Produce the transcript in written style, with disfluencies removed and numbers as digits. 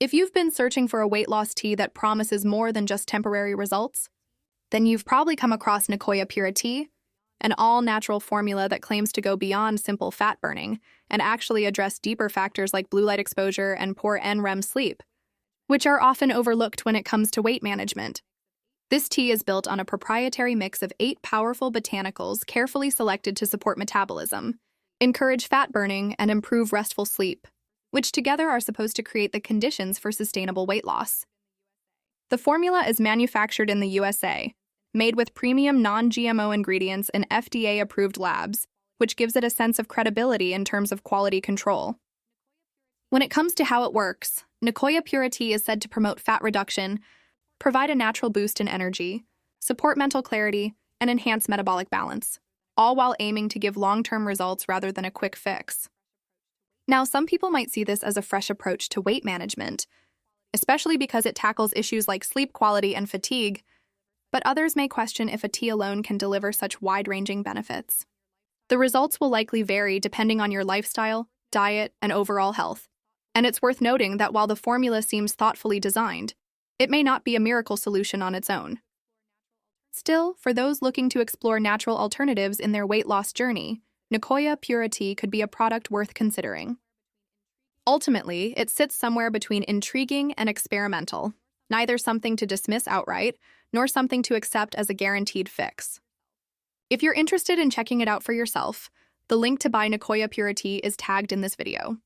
If you've been searching for a weight loss tea that promises more than just temporary results, then you've probably come across Nicoya Puratea, an all-natural formula that claims to go beyond simple fat burning and actually address deeper factors like blue light exposure and poor NREM sleep, which are often overlooked when it comes to weight management. This tea is built on a proprietary mix of 8 powerful botanicals carefully selected to support metabolism, encourage fat burning, and improve restful sleep, which together are supposed to create the conditions for sustainable weight loss. The formula is manufactured in the USA, made with premium non-GMO ingredients in FDA-approved labs, which gives it a sense of credibility in terms of quality control. When it comes to how it works, Nicoya Puratea is said to promote fat reduction, provide a natural boost in energy, support mental clarity, and enhance metabolic balance, all while aiming to give long-term results rather than a quick fix. Now, some people might see this as a fresh approach to weight management, especially because it tackles issues like sleep quality and fatigue, but others may question if a tea alone can deliver such wide-ranging benefits. The results will likely vary depending on your lifestyle, diet, and overall health, and it's worth noting that while the formula seems thoughtfully designed, it may not be a miracle solution on its own. Still, for those looking to explore natural alternatives in their weight loss journey, Nicoya Puratea could be a product worth considering. Ultimately, it sits somewhere between intriguing and experimental, neither something to dismiss outright, nor something to accept as a guaranteed fix. If you're interested in checking it out for yourself, the link to buy Nicoya Puratea is tagged in this video.